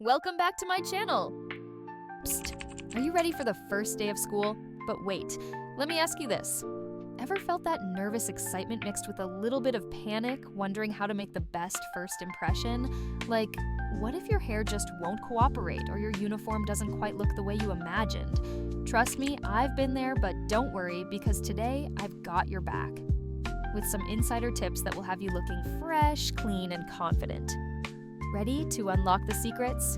welcome back to my channel. Psst, are you ready for the first day of school? But wait, let me ask you this. Ever felt that nervous excitement mixed with a little bit of panic, wondering how to make the best first impression? Like, what if your hair just won't cooperate or your uniform doesn't quite look the way you imagined? Trust me, I've been there, but don't worry because today I've got your back with some insider tips that will have you looking fresh, clean, and confident. Ready to unlock the secrets?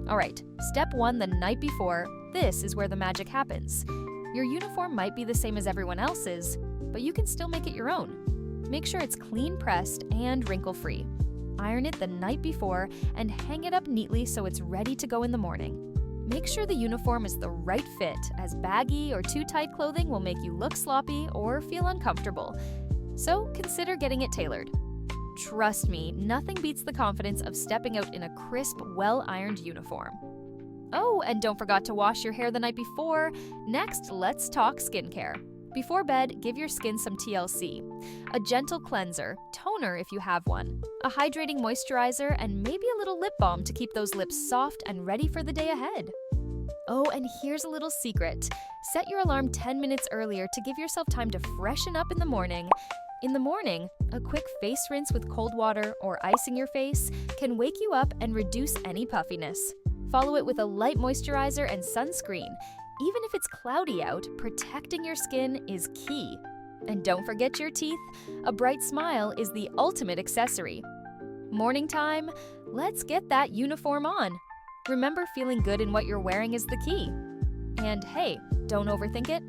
All right, step 1 the night before. This is where the magic happens. Your uniform might be the same as everyone else's, but you can still make it your own. Make sure it's clean pressed and wrinkle-free. Iron it the night before and hang it up neatly so it's ready to go in the morning. Make sure the uniform is the right fit, as baggy or too tight clothing will make you look sloppy or feel uncomfortable. So consider getting it tailored. Trust me, nothing beats the confidence of stepping out in a crisp, well-ironed uniform. Oh, and don't forget to wash your hair the night before. Next, let's talk skincare. Before bed, give your skin some TLC. A gentle cleanser, toner if you have one, a hydrating moisturizer, and maybe a little lip balm to keep those lips soft and ready for the day ahead. Oh, and here's a little secret. Set your alarm 10 minutes earlier to give yourself time to freshen up in the morning. In the morning, a quick face rinse with cold water or icing your face can wake you up and reduce any puffiness. Follow it with a light moisturizer and sunscreen. Even if it's cloudy out, protecting your skin is key. And don't forget your teeth. A bright smile is the ultimate accessory. Morning time, let's get that uniform on. Remember, feeling good in what you're wearing is the key. And hey, don't overthink it.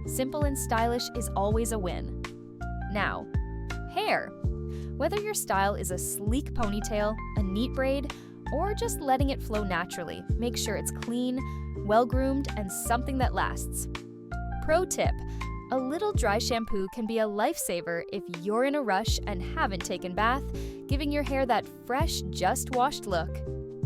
Simple and stylish is always a win. Now, hair. Whether your style is a sleek ponytail, a neat braid, or just letting it flow naturally, make sure it's clean, well-groomed, and something that lasts. Pro tip, a little dry shampoo can be a lifesaver if you're in a rush and haven't taken bath, giving your hair that fresh, just washed look.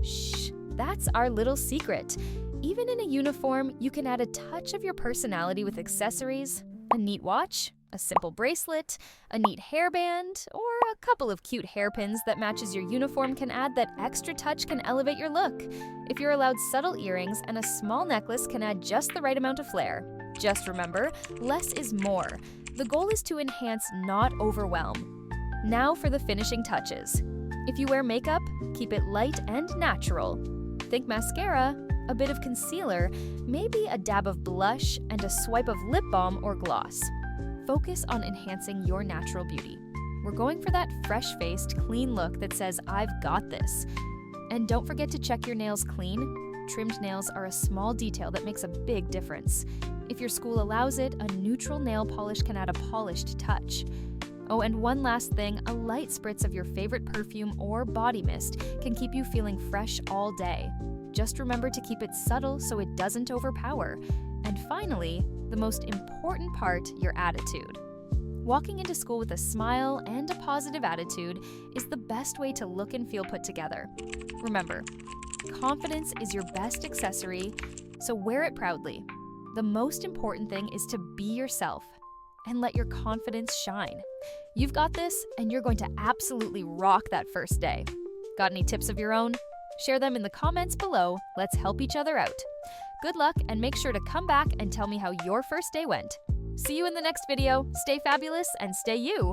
Shh, that's our little secret. Even in a uniform, you can add a touch of your personality with accessories, a neat watch, a simple bracelet, a neat hairband, or a couple of cute hairpins that matches your uniform can add that extra touch can elevate your look. If you're allowed subtle earrings and a small necklace can add just the right amount of flair. Just remember, less is more. The goal is to enhance, not overwhelm. Now for the finishing touches. If you wear makeup, keep it light and natural. Think mascara, a bit of concealer, maybe a dab of blush, and a swipe of lip balm or gloss. Focus on enhancing your natural beauty. We're going for that fresh-faced, clean look that says, I've got this. And don't forget to check your nails clean. Trimmed nails are a small detail that makes a big difference. If your school allows it, a neutral nail polish can add a polished touch. Oh, and one last thing, a light spritz of your favorite perfume or body mist can keep you feeling fresh all day. Just remember to keep it subtle so it doesn't overpower. And finally, the most important part, your attitude. Walking into school with a smile and a positive attitude is the best way to look and feel put together. Remember, confidence is your best accessory, so wear it proudly. The most important thing is to be yourself and let your confidence shine. You've got this, and you're going to absolutely rock that first day. Got any tips of your own? Share them in the comments below. Let's help each other out. Good luck, and make sure to come back and tell me how your first day went. See you in the next video. Stay fabulous and stay you.